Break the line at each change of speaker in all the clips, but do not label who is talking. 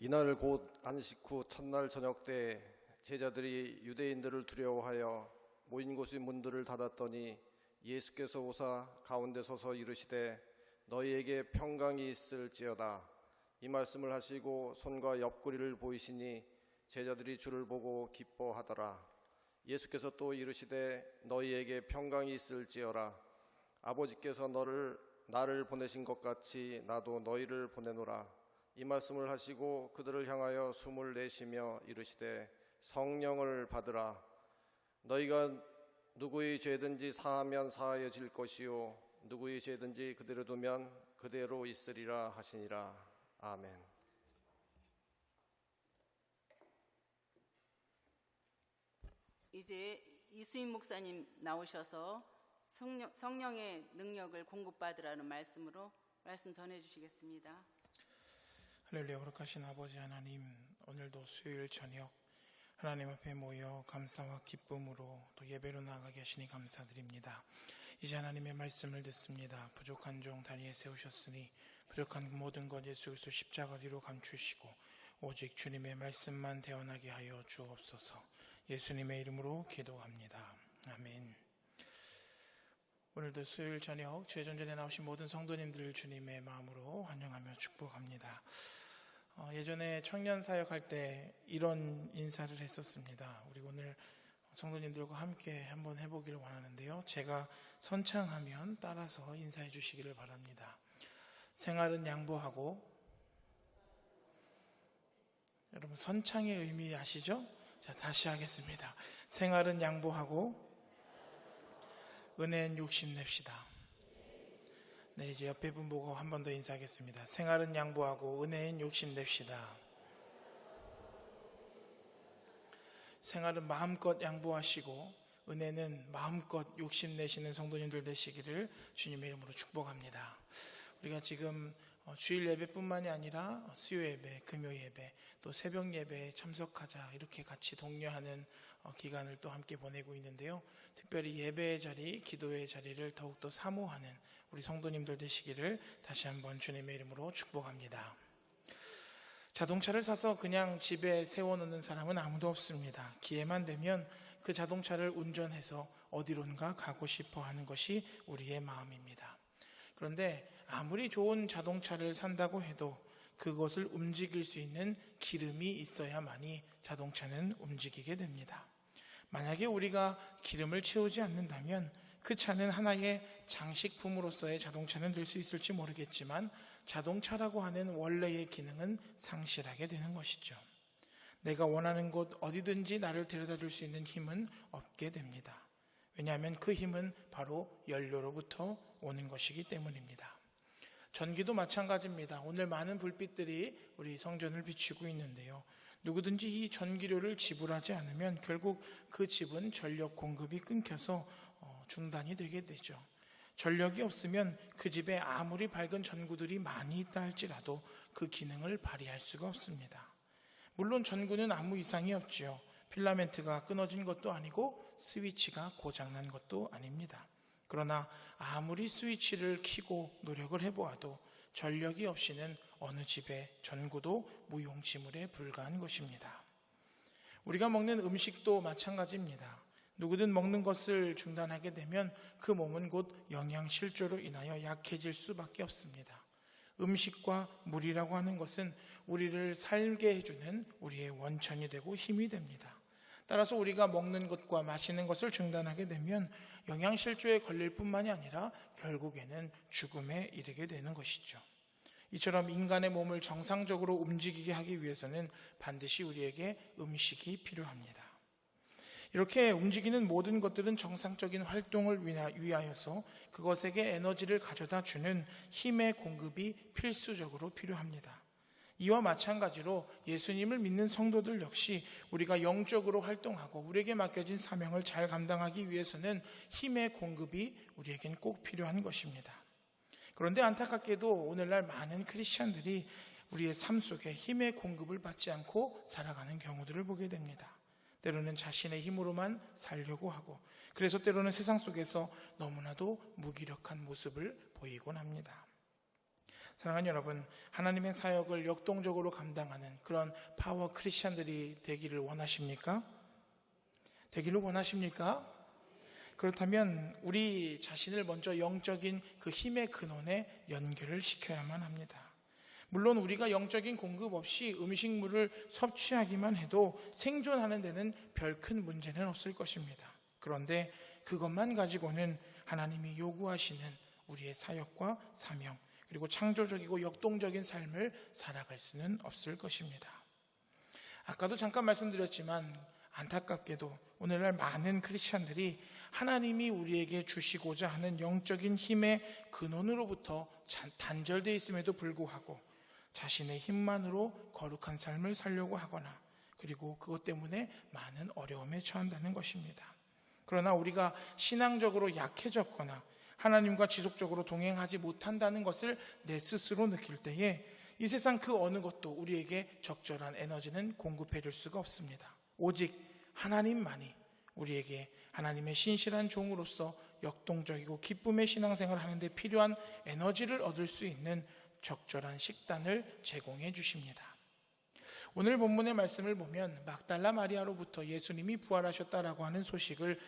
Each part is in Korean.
이날 곧 안식 후 첫날 저녁 때 제자들이 유대인들을 두려워하여 모인 곳의 문들을 닫았더니 예수께서 오사 가운데 서서 이르시되 너희에게 평강이 있을지어다. 이 말씀을 하시고 손과 옆구리를 보이시니 제자들이 주를 보고 기뻐하더라. 예수께서 또 이르시되 너희에게 평강이 있을지어라. 아버지께서 나를 보내신 것 같이 나도 너희를 보내노라. 이 말씀을 하시고 그들을 향하여 숨을 내쉬며 이르시되 성령을 받으라. 너희가 누구의 죄든지 사하면 사하여질 것이요 누구의 죄든지 그대로 두면 그대로 있으리라 하시니라. 아멘.
이제 이수인 목사님 나오셔서 성령의 능력을 공급받으라는 말씀으로 말씀 전해주시겠습니다.
할렐루야. 거룩하신 아버지 하나님, 오늘도 수요일 저녁 하나님 앞에 모여 감사와 기쁨으로 또 예배로 나아가게 하시니 감사드립니다. 이제 하나님의 말씀을 듣습니다. 부족한 종 다리에 세우셨으니 부족한 모든 것 예수 그리스도 십자가 뒤로 감추시고 오직 주님의 말씀만 대언하게 하여 주옵소서. 예수님의 이름으로 기도합니다. 아멘. 오늘도 수요일 저녁 주의전전에 나오신 모든 성도님들을 주님의 마음으로 환영하며 축복합니다. 예전에 청년 사역할 때 이런 인사를 했었습니다. 우리 오늘 성도님들과 함께 한번 해보기를 원하는데요. 제가 선창하면 따라서 인사해 주시기를 바랍니다. 생활은 양보하고, 여러분 선창의 의미 아시죠? 자, 다시 하겠습니다. 생활은 양보하고 은혜는 욕심냅시다. 네, 이제 옆에 분 보고 한 번 더 인사하겠습니다. 생활은 양보하고 은혜는 욕심냅시다. 생활은 마음껏 양보하시고 은혜는 마음껏 욕심내시는 성도님들 되시기를 주님의 이름으로 축복합니다. 우리가 지금 주일 예배뿐만이 아니라 수요 예배, 금요 예배, 또 새벽 예배에 참석하자 이렇게 같이 독려하는 기간을 또 함께 보내고 있는데요. 특별히 예배의 자리, 기도의 자리를 더욱더 사모하는 우리 성도님들 되시기를 다시 한번 주님의 이름으로 축복합니다. 자동차를 사서 그냥 집에 세워놓는 사람은 아무도 없습니다. 기회만 되면 그 자동차를 운전해서 어디론가 가고 싶어 하는 것이 우리의 마음입니다. 그런데 아무리 좋은 자동차를 산다고 해도 그것을 움직일 수 있는 기름이 있어야만이 자동차는 움직이게 됩니다. 만약에 우리가 기름을 채우지 않는다면 그 차는 하나의 장식품으로서의 자동차는 될 수 있을지 모르겠지만 자동차라고 하는 원래의 기능은 상실하게 되는 것이죠. 내가 원하는 곳 어디든지 나를 데려다 줄 수 있는 힘은 없게 됩니다. 왜냐하면 그 힘은 바로 연료로부터 오는 것이기 때문입니다. 전기도 마찬가지입니다. 오늘 많은 불빛들이 우리 성전을 비추고 있는데요. 누구든지 이 전기료를 지불하지 않으면 결국 그 집은 전력 공급이 끊겨서 중단이 되게 되죠. 전력이 없으면 그 집에 아무리 밝은 전구들이 많이 있다 할지라도 그 기능을 발휘할 수가 없습니다. 물론 전구는 아무 이상이 없지요. 필라멘트가 끊어진 것도 아니고 스위치가 고장난 것도 아닙니다. 그러나 아무리 스위치를 켜고 노력을 해보아도 전력이 없이는 어느 집의 전구도 무용지물에 불과한 것입니다. 우리가 먹는 음식도 마찬가지입니다. 누구든 먹는 것을 중단하게 되면 그 몸은 곧 영양실조로 인하여 약해질 수밖에 없습니다. 음식과 물이라고 하는 것은 우리를 살게 해주는 우리의 원천이 되고 힘이 됩니다. 따라서 우리가 먹는 것과 마시는 것을 중단하게 되면 영양실조에 걸릴 뿐만이 아니라 결국에는 죽음에 이르게 되는 것이죠. 이처럼 인간의 몸을 정상적으로 움직이게 하기 위해서는 반드시 우리에게 음식이 필요합니다. 이렇게 움직이는 모든 것들은 정상적인 활동을 위하여서 그것에게 에너지를 가져다 주는 힘의 공급이 필수적으로 필요합니다. 이와 마찬가지로 예수님을 믿는 성도들 역시 우리가 영적으로 활동하고 우리에게 맡겨진 사명을 잘 감당하기 위해서는 힘의 공급이 우리에겐 꼭 필요한 것입니다. 그런데 안타깝게도 오늘날 많은 크리스천들이 우리의 삶 속에 힘의 공급을 받지 않고 살아가는 경우들을 보게 됩니다. 때로는 자신의 힘으로만 살려고 하고, 그래서 때로는 세상 속에서 너무나도 무기력한 모습을 보이곤 합니다. 사랑하는 여러분, 하나님의 사역을 역동적으로 감당하는 그런 파워 크리스찬들이 되기를 원하십니까? 되기를 원하십니까? 그렇다면 우리 자신을 먼저 영적인 그 힘의 근원에 연결을 시켜야만 합니다. 물론 우리가 영적인 공급 없이 음식물을 섭취하기만 해도 생존하는 데는 별 큰 문제는 없을 것입니다. 그런데 그것만 가지고는 하나님이 요구하시는 우리의 사역과 사명, 그리고 창조적이고 역동적인 삶을 살아갈 수는 없을 것입니다. 아까도 잠깐 말씀드렸지만 안타깝게도 오늘날 많은 크리스천들이 하나님이 우리에게 주시고자 하는 영적인 힘의 근원으로부터 단절되어 있음에도 불구하고 자신의 힘만으로 거룩한 삶을 살려고 하거나 그리고 그것 때문에 많은 어려움에 처한다는 것입니다. 그러나 우리가 신앙적으로 약해졌거나 하나님과 지속적으로 동행하지 못한다는 것을 내 스스로 느낄 때에 이 세상 그 어느 것도 우리에게 적절한 에너지는 공급해 줄 수가 없습니다. 오직 하나님만이 우리에게 하나님의 신실한 종으로서 역동적이고 기쁨의 신앙생활을 하는데 필요한 에너지를 얻을 수 있는 적절한 식단을 제공해 주십니다. 오늘 본문의 말씀을 보면 막달라 마리아로부터 예수님이 부활하셨다라고 하는 소식을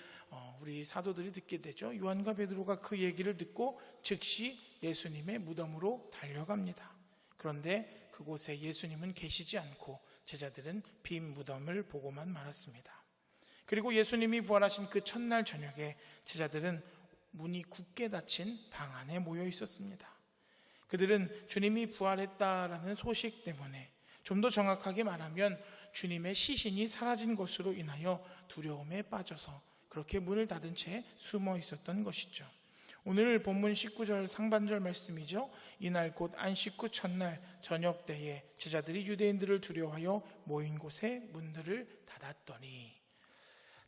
우리 사도들이 듣게 되죠. 요한과 베드로가 그 얘기를 듣고 즉시 예수님의 무덤으로 달려갑니다. 그런데 그곳에 예수님은 계시지 않고 제자들은 빈 무덤을 보고만 말았습니다. 그리고 예수님이 부활하신 그 첫날 저녁에 제자들은 문이 굳게 닫힌 방 안에 모여 있었습니다. 그들은 주님이 부활했다라는 소식 때문에, 좀 더 정확하게 말하면 주님의 시신이 사라진 것으로 인하여 두려움에 빠져서 그렇게 문을 닫은 채 숨어 있었던 것이죠. 오늘 본문 19절 상반절 말씀이죠. 이날 곧 안식 후 첫날 저녁 때에 제자들이 유대인들을 두려워하여 모인 곳에 문들을 닫았더니,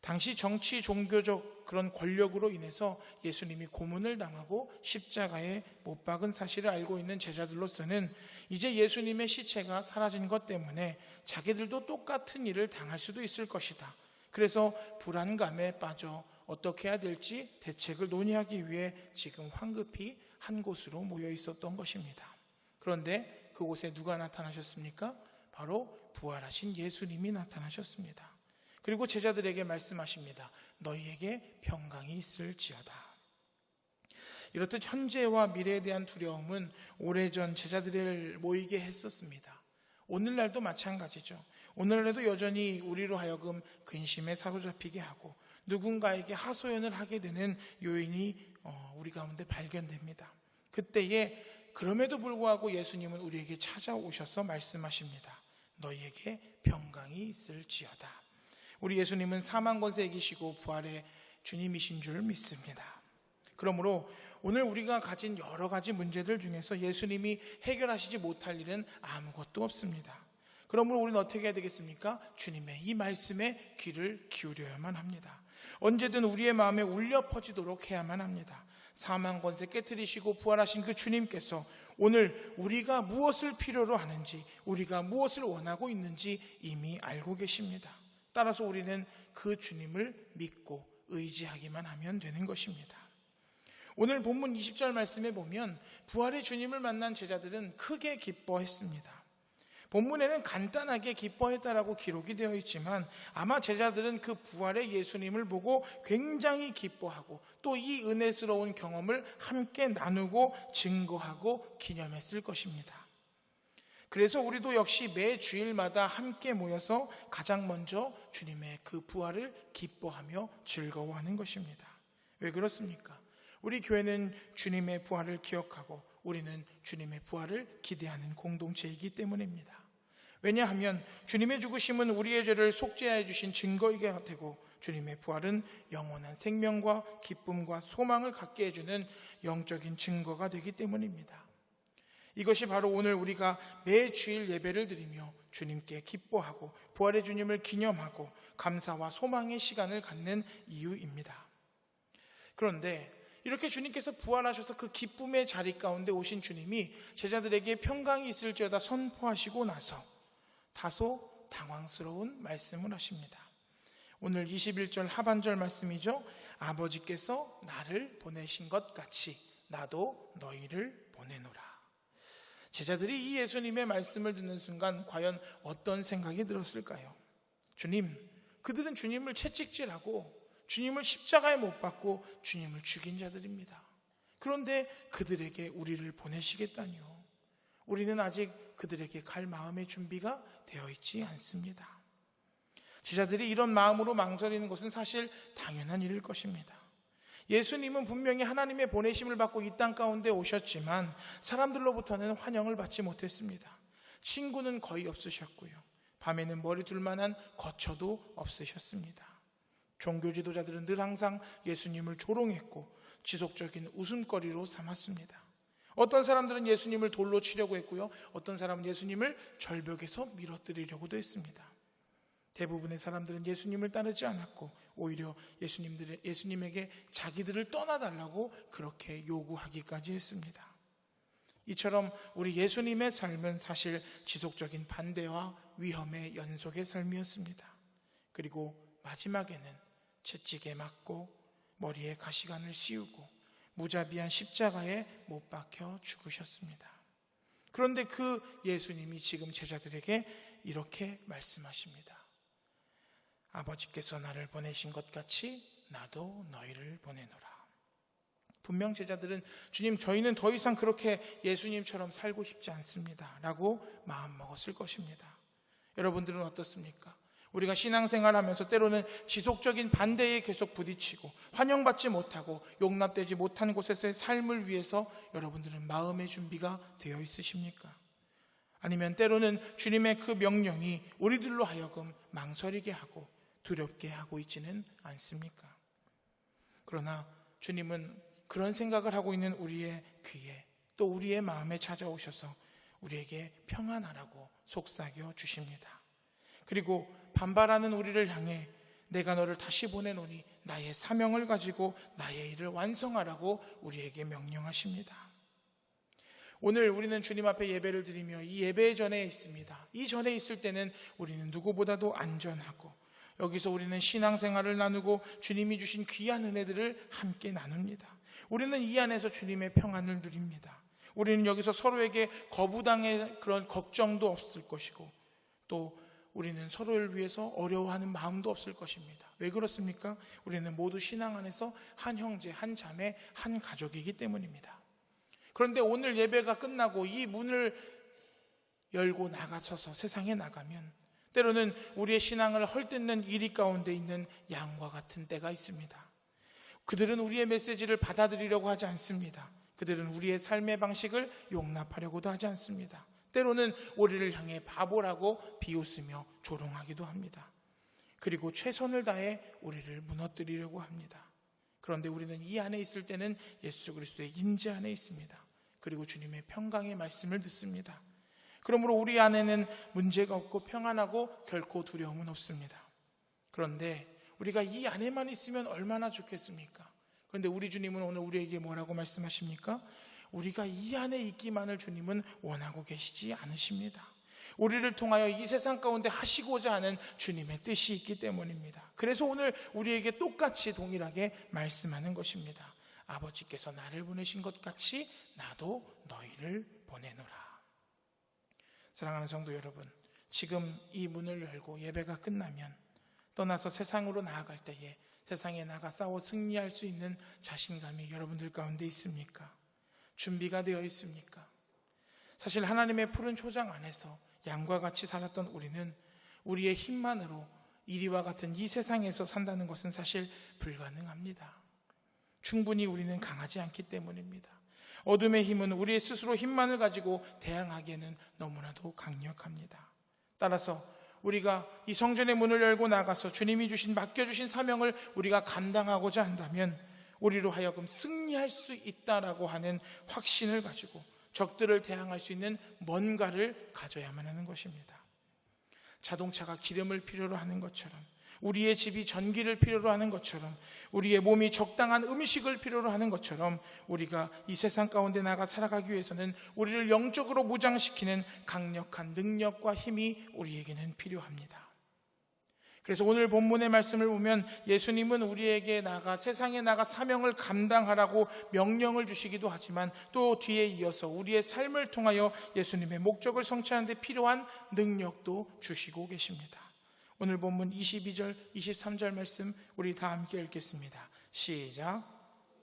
당시 정치 종교적 그런 권력으로 인해서 예수님이 고문을 당하고 십자가에 못 박은 사실을 알고 있는 제자들로서는 이제 예수님의 시체가 사라진 것 때문에 자기들도 똑같은 일을 당할 수도 있을 것이다. 그래서 불안감에 빠져 어떻게 해야 될지 대책을 논의하기 위해 지금 황급히 한 곳으로 모여 있었던 것입니다. 그런데 그곳에 누가 나타나셨습니까? 바로 부활하신 예수님이 나타나셨습니다. 그리고 제자들에게 말씀하십니다. 너희에게 평강이 있을지어다. 이렇듯 현재와 미래에 대한 두려움은 오래전 제자들을 모이게 했었습니다. 오늘날도 마찬가지죠. 오늘날에도 여전히 우리로 하여금 근심에 사로잡히게 하고 누군가에게 하소연을 하게 되는 요인이 우리 가운데 발견됩니다. 그때에 그럼에도 불구하고 예수님은 우리에게 찾아오셔서 말씀하십니다. 너희에게 평강이 있을지어다. 우리 예수님은 사망 권세 이기시고 부활의 주님이신 줄 믿습니다. 그러므로 오늘 우리가 가진 여러 가지 문제들 중에서 예수님이 해결하시지 못할 일은 아무것도 없습니다. 그러므로 우리는 어떻게 해야 되겠습니까? 주님의 이 말씀에 귀를 기울여야만 합니다. 언제든 우리의 마음에 울려 퍼지도록 해야만 합니다. 사망 권세 깨트리시고 부활하신 그 주님께서 오늘 우리가 무엇을 필요로 하는지, 우리가 무엇을 원하고 있는지 이미 알고 계십니다. 따라서 우리는 그 주님을 믿고 의지하기만 하면 되는 것입니다. 오늘 본문 20절 말씀에 보면 부활의 주님을 만난 제자들은 크게 기뻐했습니다. 본문에는 간단하게 기뻐했다라고 기록이 되어 있지만 아마 제자들은 그 부활의 예수님을 보고 굉장히 기뻐하고 또 이 은혜스러운 경험을 함께 나누고 증거하고 기념했을 것입니다. 그래서 우리도 역시 매 주일마다 함께 모여서 가장 먼저 주님의 그 부활을 기뻐하며 즐거워하는 것입니다. 왜 그렇습니까? 우리 교회는 주님의 부활을 기억하고 우리는 주님의 부활을 기대하는 공동체이기 때문입니다. 왜냐하면 주님의 죽으심은 우리의 죄를 속죄하여 주신 증거이게 되고 주님의 부활은 영원한 생명과 기쁨과 소망을 갖게 해주는 영적인 증거가 되기 때문입니다. 이것이 바로 오늘 우리가 매 주일 예배를 드리며 주님께 기뻐하고 부활의 주님을 기념하고 감사와 소망의 시간을 갖는 이유입니다. 그런데 이렇게 주님께서 부활하셔서 그 기쁨의 자리 가운데 오신 주님이 제자들에게 평강이 있을지어다 선포하시고 나서 다소 당황스러운 말씀을 하십니다. 오늘 21절 하반절 말씀이죠. 아버지께서 나를 보내신 것 같이 나도 너희를 보내노라. 제자들이 이 예수님의 말씀을 듣는 순간 과연 어떤 생각이 들었을까요? 주님, 그들은 주님을 채찍질하고 주님을 십자가에 못 박고 주님을 죽인 자들입니다. 그런데 그들에게 우리를 보내시겠다니요. 우리는 아직 그들에게 갈 마음의 준비가 되어 있지 않습니다. 제자들이 이런 마음으로 망설이는 것은 사실 당연한 일일 것입니다. 예수님은 분명히 하나님의 보내심을 받고 이 땅 가운데 오셨지만 사람들로부터는 환영을 받지 못했습니다. 친구는 거의 없으셨고요. 밤에는 머리 둘 만한 거처도 없으셨습니다. 종교 지도자들은 늘 항상 예수님을 조롱했고 지속적인 웃음거리로 삼았습니다. 어떤 사람들은 예수님을 돌로 치려고 했고요. 어떤 사람은 예수님을 절벽에서 밀어뜨리려고도 했습니다. 대부분의 사람들은 예수님을 따르지 않았고 오히려 예수님에게 자기들을 떠나달라고 그렇게 요구하기까지 했습니다. 이처럼 우리 예수님의 삶은 사실 지속적인 반대와 위험의 연속의 삶이었습니다. 그리고 마지막에는 채찍에 맞고 머리에 가시관을 씌우고 무자비한 십자가에 못 박혀 죽으셨습니다. 그런데 그 예수님이 지금 제자들에게 이렇게 말씀하십니다. 아버지께서 나를 보내신 것 같이 나도 너희를 보내노라. 분명 제자들은 주님, 저희는 더 이상 그렇게 예수님처럼 살고 싶지 않습니다 라고 마음먹었을 것입니다. 여러분들은 어떻습니까? 우리가 신앙생활하면서 때로는 지속적인 반대에 계속 부딪히고 환영받지 못하고 용납되지 못한 곳에서의 삶을 위해서 여러분들은 마음의 준비가 되어 있으십니까? 아니면 때로는 주님의 그 명령이 우리들로 하여금 망설이게 하고 두렵게 하고 있지는 않습니까? 그러나 주님은 그런 생각을 하고 있는 우리의 귀에 또 우리의 마음에 찾아오셔서 우리에게 평안하라고 속삭여 주십니다. 그리고 반발하는 우리를 향해 내가 너를 다시 보내노니 나의 사명을 가지고 나의 일을 완성하라고 우리에게 명령하십니다. 오늘 우리는 주님 앞에 예배를 드리며 이 예배 전에 있습니다. 이 전에 있을 때는 우리는 누구보다도 안전하고 여기서 우리는 신앙생활을 나누고 주님이 주신 귀한 은혜들을 함께 나눕니다. 우리는 이 안에서 주님의 평안을 누립니다. 우리는 여기서 서로에게 거부당의 그런 걱정도 없을 것이고 또 우리는 서로를 위해서 어려워하는 마음도 없을 것입니다. 왜 그렇습니까? 우리는 모두 신앙 안에서 한 형제, 한 자매, 한 가족이기 때문입니다. 그런데 오늘 예배가 끝나고 이 문을 열고 나가서서 세상에 나가면 때로는 우리의 신앙을 헐뜯는 이리 가운데 있는 양과 같은 때가 있습니다. 그들은 우리의 메시지를 받아들이려고 하지 않습니다. 그들은 우리의 삶의 방식을 용납하려고도 하지 않습니다. 때로는 우리를 향해 바보라고 비웃으며 조롱하기도 합니다. 그리고 최선을 다해 우리를 무너뜨리려고 합니다. 그런데 우리는 이 안에 있을 때는 예수 그리스도의 임재 안에 있습니다. 그리고 주님의 평강의 말씀을 듣습니다. 그러므로 우리 안에는 문제가 없고 평안하고 결코 두려움은 없습니다. 그런데 우리가 이 안에만 있으면 얼마나 좋겠습니까? 그런데 우리 주님은 오늘 우리에게 뭐라고 말씀하십니까? 우리가 이 안에 있기만을 주님은 원하고 계시지 않으십니다. 우리를 통하여 이 세상 가운데 하시고자 하는 주님의 뜻이 있기 때문입니다. 그래서 오늘 우리에게 똑같이 동일하게 말씀하는 것입니다. 아버지께서 나를 보내신 것 같이 나도 너희를 보내노라. 사랑하는 성도 여러분, 지금 이 문을 열고 예배가 끝나면 떠나서 세상으로 나아갈 때에 세상에 나가 싸워 승리할 수 있는 자신감이 여러분들 가운데 있습니까? 준비가 되어 있습니까? 사실 하나님의 푸른 초장 안에서 양과 같이 살았던 우리는 우리의 힘만으로 이리와 같은 이 세상에서 산다는 것은 사실 불가능합니다. 충분히 우리는 강하지 않기 때문입니다. 어둠의 힘은 우리의 스스로 힘만을 가지고 대항하기에는 너무나도 강력합니다. 따라서 우리가 이 성전의 문을 열고 나가서 주님이 맡겨주신 사명을 우리가 감당하고자 한다면 우리로 하여금 승리할 수 있다라고 하는 확신을 가지고 적들을 대항할 수 있는 뭔가를 가져야만 하는 것입니다. 자동차가 기름을 필요로 하는 것처럼 우리의 집이 전기를 필요로 하는 것처럼 우리의 몸이 적당한 음식을 필요로 하는 것처럼 우리가 이 세상 가운데 나가 살아가기 위해서는 우리를 영적으로 무장시키는 강력한 능력과 힘이 우리에게는 필요합니다. 그래서 오늘 본문의 말씀을 보면 예수님은 우리에게 세상에 나가 사명을 감당하라고 명령을 주시기도 하지만 또 뒤에 이어서 우리의 삶을 통하여 예수님의 목적을 성취하는 데 필요한 능력도 주시고 계십니다. 오늘 본문 22절, 23절 말씀 우리 다 함께 읽겠습니다. 시작.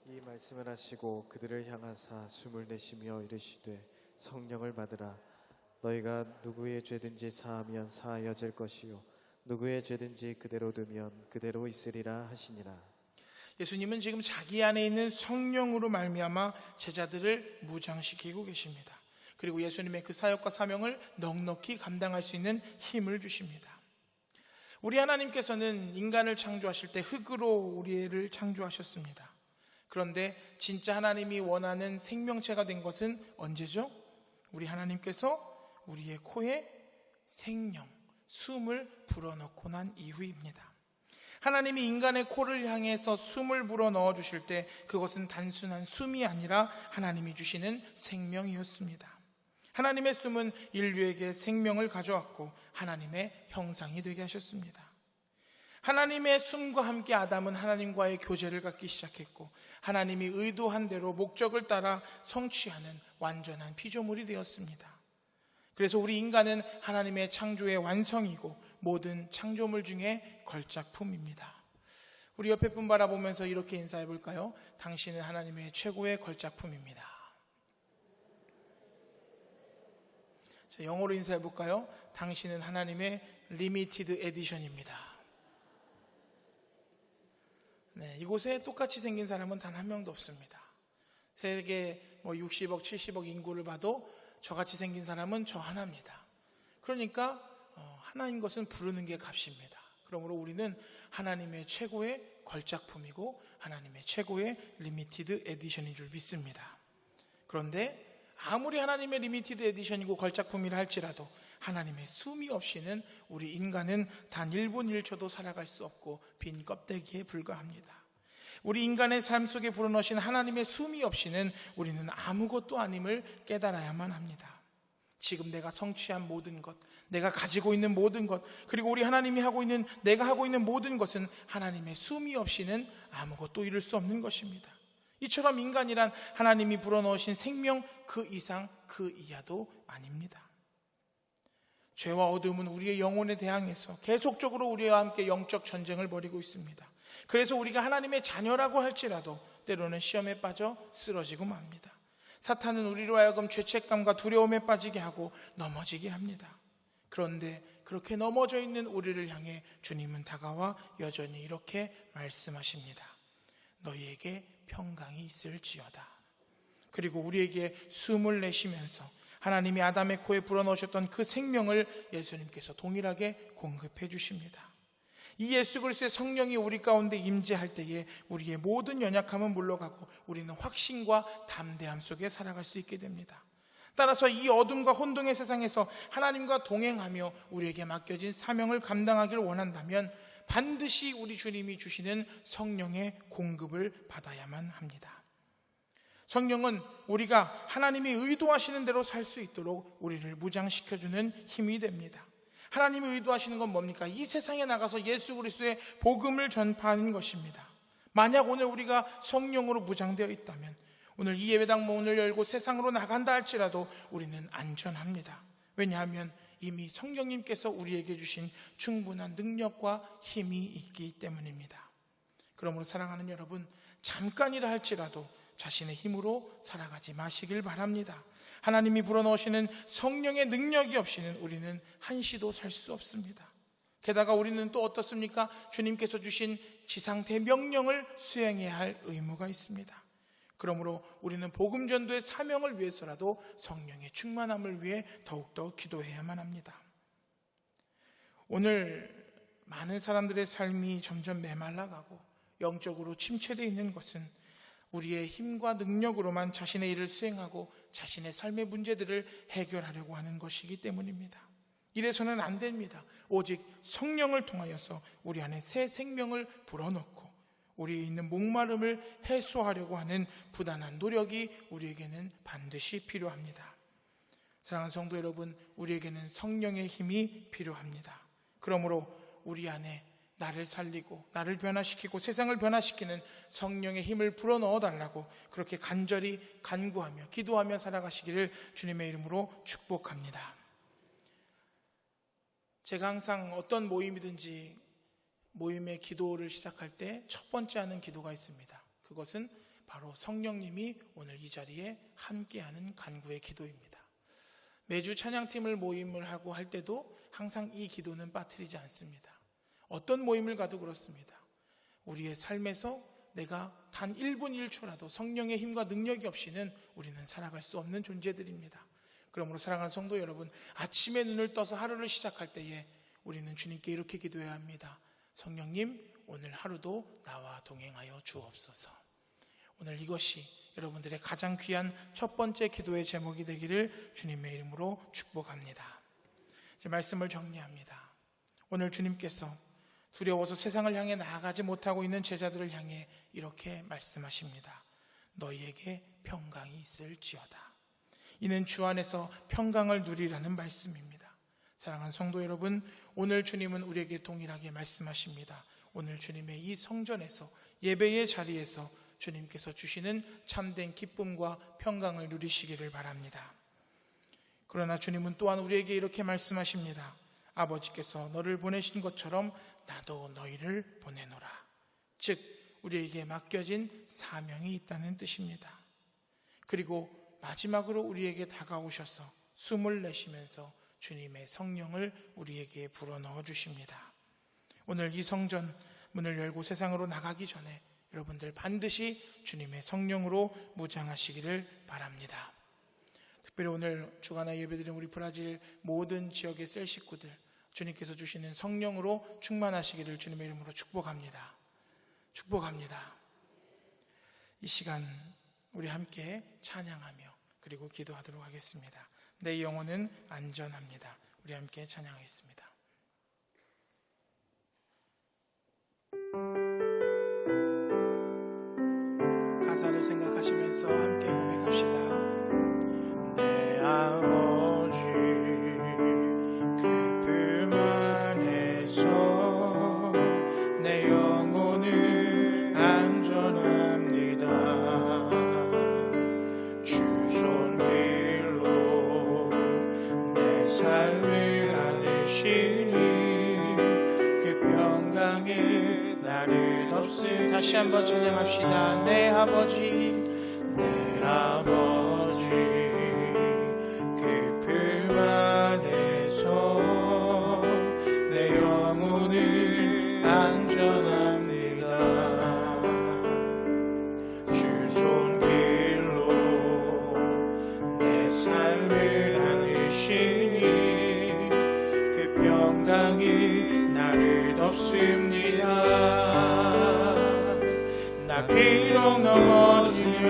이 말씀을 하시고 그들을 향하사 숨을 내쉬며 이르시되 성령을 받으라. 너희가 누구의 죄든지 사하면 사하여질 것이요 누구의 죄든지 그대로 두면 그대로 있으리라 하시니라.
예수님은 지금 자기 안에 있는 성령으로 말미암아 제자들을 무장시키고 계십니다. 그리고 예수님의 그 사역과 사명을 넉넉히 감당할 수 있는 힘을 주십니다. 우리 하나님께서는 인간을 창조하실 때 흙으로 우리를 창조하셨습니다. 그런데 진짜 하나님이 원하는 생명체가 된 것은 언제죠? 우리 하나님께서 우리의 코에 생명, 숨을 불어넣고 난 이후입니다. 하나님이 인간의 코를 향해서 숨을 불어넣어 주실 때 그것은 단순한 숨이 아니라 하나님이 주시는 생명이었습니다. 하나님의 숨은 인류에게 생명을 가져왔고 하나님의 형상이 되게 하셨습니다. 하나님의 숨과 함께 아담은 하나님과의 교제를 갖기 시작했고 하나님이 의도한 대로 목적을 따라 성취하는 완전한 피조물이 되었습니다. 그래서 우리 인간은 하나님의 창조의 완성이고 모든 창조물 중에 걸작품입니다. 우리 옆에 분 바라보면서 이렇게 인사해 볼까요? 당신은 하나님의 최고의 걸작품입니다. 자, 영어로 인사해 볼까요? 당신은 하나님의 리미티드 에디션입니다. 네, 이곳에 똑같이 생긴 사람은 단 한 명도 없습니다. 세계 60억, 70억 인구를 봐도 저같이 생긴 사람은 저 하나입니다. 그러니까 하나인 것은 부르는 게 값입니다. 그러므로 우리는 하나님의 최고의 걸작품이고 하나님의 최고의 리미티드 에디션인 줄 믿습니다. 그런데 아무리 하나님의 리미티드 에디션이고 걸작품이라 할지라도 하나님의 숨이 없이는 우리 인간은 단 1분 1초도 살아갈 수 없고 빈 껍데기에 불과합니다. 우리 인간의 삶 속에 불어넣으신 하나님의 숨이 없이는 우리는 아무것도 아님을 깨달아야만 합니다. 지금 내가 성취한 모든 것, 내가 가지고 있는 모든 것, 그리고 우리 하나님이 하고 있는, 내가 하고 있는 모든 것은 하나님의 숨이 없이는 아무것도 이룰 수 없는 것입니다. 이처럼 인간이란 하나님이 불어넣으신 생명 그 이상 그 이하도 아닙니다. 죄와 어둠은 우리의 영혼에 대항해서 계속적으로 우리와 함께 영적 전쟁을 벌이고 있습니다. 그래서 우리가 하나님의 자녀라고 할지라도 때로는 시험에 빠져 쓰러지고 맙니다. 사탄은 우리로 하여금 죄책감과 두려움에 빠지게 하고 넘어지게 합니다. 그런데 그렇게 넘어져 있는 우리를 향해 주님은 다가와 여전히 이렇게 말씀하십니다. 너희에게 평강이 있을지어다. 그리고 우리에게 숨을 내쉬면서 하나님이 아담의 코에 불어넣으셨던 그 생명을 예수님께서 동일하게 공급해 주십니다. 이 예수 그리스도의 성령이 우리 가운데 임재할 때에 우리의 모든 연약함은 물러가고 우리는 확신과 담대함 속에 살아갈 수 있게 됩니다. 따라서 이 어둠과 혼동의 세상에서 하나님과 동행하며 우리에게 맡겨진 사명을 감당하기를 원한다면 반드시 우리 주님이 주시는 성령의 공급을 받아야만 합니다. 성령은 우리가 하나님이 의도하시는 대로 살 수 있도록 우리를 무장시켜주는 힘이 됩니다. 하나님이 의도하시는 건 뭡니까? 이 세상에 나가서 예수 그리스도의 복음을 전파하는 것입니다. 만약 오늘 우리가 성령으로 무장되어 있다면 오늘 이 예배당 문을 열고 세상으로 나간다 할지라도 우리는 안전합니다. 왜냐하면 이미 성령님께서 우리에게 주신 충분한 능력과 힘이 있기 때문입니다. 그러므로 사랑하는 여러분, 잠깐이라 할지라도 자신의 힘으로 살아가지 마시길 바랍니다. 하나님이 불어넣으시는 성령의 능력이 없이는 우리는 한시도 살 수 없습니다. 게다가 우리는 또 어떻습니까? 주님께서 주신 지상 대명령을 수행해야 할 의무가 있습니다. 그러므로 우리는 복음 전도의 사명을 위해서라도 성령의 충만함을 위해 더욱더 기도해야만 합니다. 오늘 많은 사람들의 삶이 점점 메말라가고 영적으로 침체되어 있는 것은 우리의 힘과 능력으로만 자신의 일을 수행하고 자신의 삶의 문제들을 해결하려고 하는 것이기 때문입니다. 이래서는 안 됩니다. 오직 성령을 통하여서 우리 안에 새 생명을 불어넣고 우리에 있는 목마름을 해소하려고 하는 부단한 노력이 우리에게는 반드시 필요합니다. 사랑하는 성도 여러분, 우리에게는 성령의 힘이 필요합니다. 그러므로 우리 안에 나를 살리고 나를 변화시키고 세상을 변화시키는 성령의 힘을 불어넣어 달라고 그렇게 간절히 간구하며 기도하며 살아가시기를 주님의 이름으로 축복합니다. 제가 항상 어떤 모임이든지 모임의 기도를 시작할 때 첫 번째 하는 기도가 있습니다. 그것은 바로 성령님이 오늘 이 자리에 함께하는 간구의 기도입니다. 매주 찬양팀을 모임을 하고 할 때도 항상 이 기도는 빠뜨리지 않습니다. 어떤 모임을 가도 그렇습니다. 우리의 삶에서 내가 단 1분 1초라도 성령의 힘과 능력이 없이는 우리는 살아갈 수 없는 존재들입니다. 그러므로 사랑하는 성도 여러분, 아침에 눈을 떠서 하루를 시작할 때에 우리는 주님께 이렇게 기도해야 합니다. 성령님, 오늘 하루도 나와 동행하여 주옵소서. 오늘 이것이 여러분들의 가장 귀한 첫 번째 기도의 제목이 되기를 주님의 이름으로 축복합니다. 이제 말씀을 정리합니다. 오늘 주님께서 두려워서 세상을 향해 나아가지 못하고 있는 제자들을 향해 이렇게 말씀하십니다. 너희에게 평강이 있을지어다. 이는 주 안에서 평강을 누리라는 말씀입니다. 사랑하는 성도 여러분, 오늘 주님은 우리에게 동일하게 말씀하십니다. 오늘 주님의 이 성전에서 예배의 자리에서 주님께서 주시는 참된 기쁨과 평강을 누리시기를 바랍니다. 그러나 주님은 또한 우리에게 이렇게 말씀하십니다. 아버지께서 너를 보내신 것처럼 나도 너희를 보내노라. 즉 우리에게 맡겨진 사명이 있다는 뜻입니다. 그리고 마지막으로 우리에게 다가오셔서 숨을 내쉬면서 주님의 성령을 우리에게 불어넣어 주십니다. 오늘 이 성전 문을 열고 세상으로 나가기 전에 여러분들 반드시 주님의 성령으로 무장하시기를 바랍니다. 특별히 오늘 주간화 예배드린 우리 브라질 모든 지역의 셀 식구들, 주님께서 주시는 성령으로 충만하시기를 주님의 이름으로 축복합니다. 축복합니다. 이 시간 우리 함께 찬양하며 그리고 기도하도록 하겠습니다. 내 영혼은 안전합니다. 우리 함께 찬양하겠습니다. 가사를 생각하시면서 함께 고백합시다. 내 아버지 그 품 안에서 내 영혼은 안전합니다. 주 손길로 내 삶을 안으시니 그 평강이 나를 덮습니다. 다시 한번 찬양합시다. 내 아버지 내 아버지 그 품 안에서 내 영혼은 안전합니다. 주 손길로 내 삶을 안으시니 그 평강이 나를 덮습니다. 나 비록 넘어지면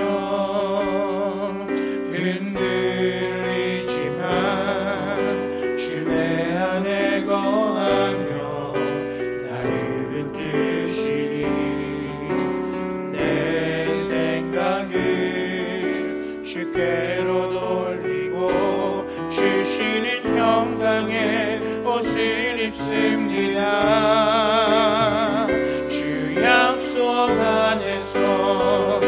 흔들리지만 주 내 안에 거하며 나를 이끄시니 내 생각을 주께로 돌리고 주시는 평강의 옷을 입습니다. 주 약속 안에서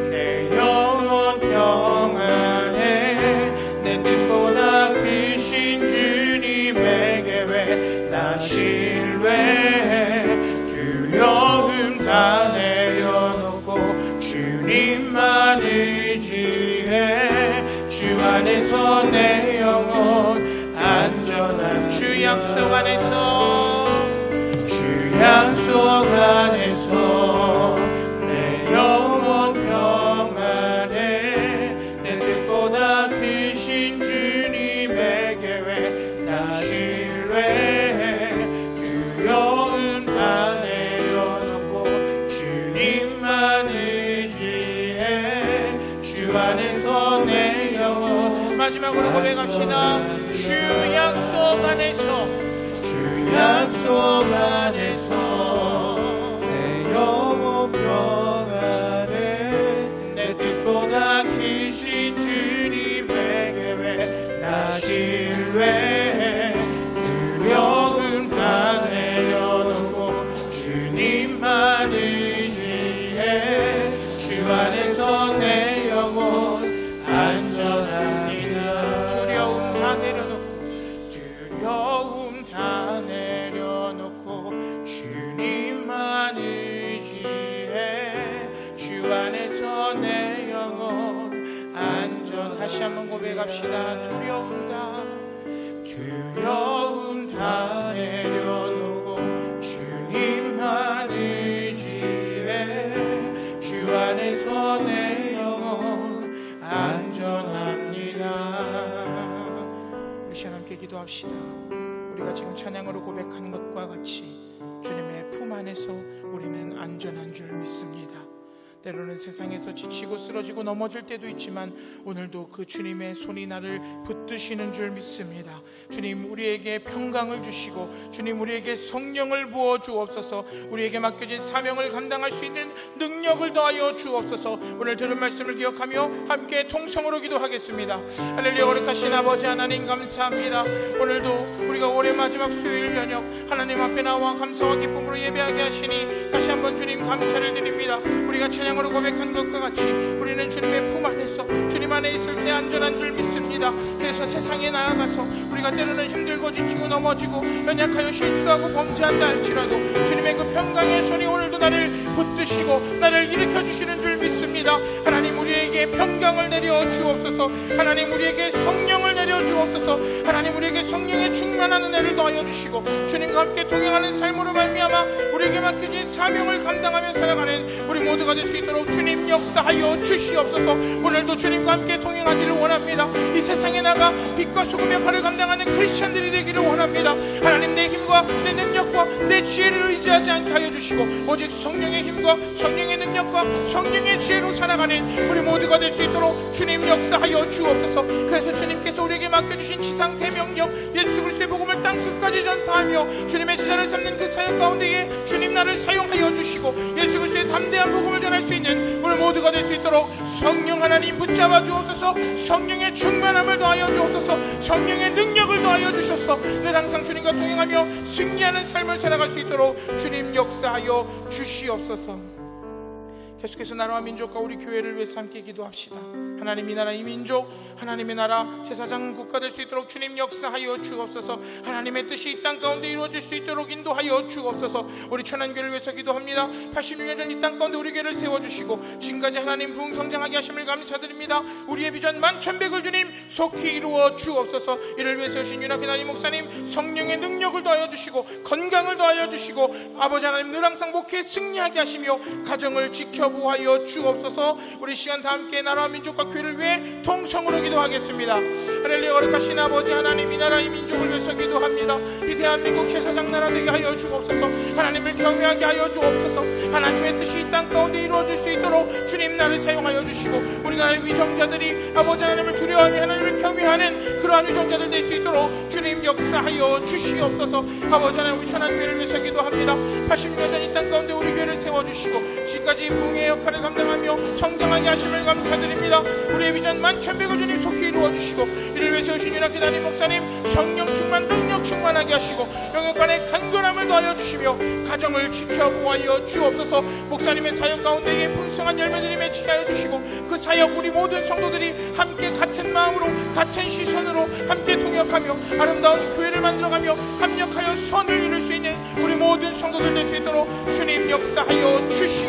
내 영혼 평안해 내 뜻보다 크신 주님의 계획 나 신뢰해 두려움 다 내려놓고 주님만 의지해 주 안에서 내 영혼 안전한 주 약속 안에서 주 약속 안에서 내 영혼 평안해 내 뜻보다 크신 주님의 계획 나 신뢰해 두려움 다 내려놓고 주님만 의지해 주 안에서 내 영혼 마지막으로 고백합시다. 주 약속 안에서 주 약속 안에서 내 영혼 평안해 내 뜻보다 크신 주님의 계획 나 신뢰해 두려움 다 내려놓고 주 고백합시다. 두려움 다 내려놓고 주님만 의지해 주 안에서 내 영혼 안전합니다. 우리 시간 함께 기도합시다. 우리가 지금 찬양으로 고백하는 것과 같이 주님의 품 안에서 우리는 안전한 줄 믿습니다. 때로는 세상에서 지치고 쓰러지고 넘어질 때도 있지만 오늘도 그 주님의 손이 나를 붙드시는 줄 믿습니다. 주님, 우리에게 평강을 주시고 주님, 우리에게 성령을 부어 주옵소서. 우리에게 맡겨진 사명을 감당할 수 있는 능력을 더하여 주옵소서. 오늘 들은 말씀을 기억하며 함께 통성으로 기도하겠습니다. 할렐루야. 거룩하신 아버지 하나님, 감사합니다. 오늘도 우리가 올해 마지막 수요일 저녁 하나님 앞에 나와 감사와 기쁨으로 예배하게 하시니 다시 한번 주님 감사를 드립니다. 우리가 찬양으로 고백한 것과 같이 우리는 주님의 품 안에서 주님 안에 있을 때 안전한 줄 믿습니다. 그래서 세상에 나아가서 우리가 때로는 힘들고 지치고 넘어지고 연약하여 실수하고 범죄한다 할지라도 주님의 그 평강의 손이 오늘도 나를 붙드시고 나를 일으켜 주시는 줄 믿습니다. 하나님, 우리에게 평강을 내려 주옵소서. 하나님, 우리에게 성령을 내려 주옵소서. 하나님, 우리에게 성령의 충만한 은혜를 더하여 주시고 주님과 함께 동행하는 삶으로 말미암아 우리에게 맡겨진 사명을 감당하며 살아가는 우리 모두가 될 수 있도록 주님 역사하여 주시옵소서. 오늘도 주님과 함께 동행하기를 원합니다. 이 세상에 나가 빛과 소금 역할을 감당하는 크리스천들이 되기를 원합니다. 하나님, 내 힘과 내 능력과 내 지혜를 의지하지 않게 하여 주시고 오직 성령의 힘과 성령의 능력과 성령의 지혜로 살아가는 우리 모두가 될 수 있도록 주님 역사하여 주옵소서. 그래서 주님께서 우리에게 맡겨주신 지상 대명령 예수 그리스도의 복음을 땅 끝까지 전파하며 주님의 제자를 삼는 그 사역 가운데에 주님 나를 사용하여 주시고 예수 그리스도의 담대한 복음을 전할 수 있는 우리 모두가 될 수 있도록 성령 하나님 붙잡아 주옵소서. 성령의 충만함을 더하여 주옵소서. 성령의 능력을 더하여 주셔서 늘 항상 주님과 동행하며 승리하는 삶을 살아갈 수 있도록 주님 역사하여 주시옵소서. 계속해서 나라와 민족과 우리 교회를 위해서 함께 기도합시다. 하나님, 이 나라 이 민족 하나님의 나라 제사장 국가 될 수 있도록 주님 역사하여 주옵소서. 하나님의 뜻이 이 땅 가운데 이루어질 수 있도록 인도하여 주옵소서. 우리 천안교회를 위해서 기도합니다. 86년 전 이 땅 가운데 우리 교회를 세워주시고 지금까지 하나님 부흥성장하게 하심을 감사드립니다. 우리의 비전 만천백을 주님 속히 이루어 주옵소서. 이를 위해 세우신 윤학회 담임 목사님 성령의 능력을 더하여 주시고 건강을 더하여 주시고 아버지 하나님 늘 항상 목회에 승리하게 하시며 가정을 지켜보하여 주옵소서. 우리 시간 다 함께 나라와 민족과 교회를 위해 통성으로 기도하겠습니다. 할렐루야. 거룩하신 아버지 하나님, 이 나라 이 민족을 위해서 기도합니다. 이 대한민국 제사장 나라 되게 하여 주옵소서. 하나님을 경외하게 하여 주옵소서. 하나님의 뜻이 이 땅 가운데 이루어질 수 있도록 주님 나를 사용하여 주시고 우리나라의 위정자들이 아버지 하나님을 두려워하며 하나님을 경외하는 그러한 위정자들 될 수 있도록 주님 역사하여 주시옵소서. 아버지 하나님, 우리 천안교회를 위해서 기도합니다. 86년 전 이 땅 가운데 우리 교회를 세워주시고 지금까지 부흥의 역할을 감당하며 성장하게 하심을 감사드립니다. 우리의 비전 만천백을 주님 속히 이루어주시고 이를 위해 세우신 윤학회 담임 목사님 성령 충만 능력 충만하게 하시고 영역간의 간결함을 더하여 주시며 가정을 지켜보아여 주옵소서. 목사님의 사역 가운데에 풍성한 열매들이 맺히게 하여 주시고 그 사역 우리 모든 성도들이 함께 같은 마음으로 같은 시선으로 함께 동역하며 아름다운 교회를 만들어가며 합력하여 선을 이룰 수 있는 우리 모든 성도들 될 수 있도록 주님 역사하여 주시옵소서.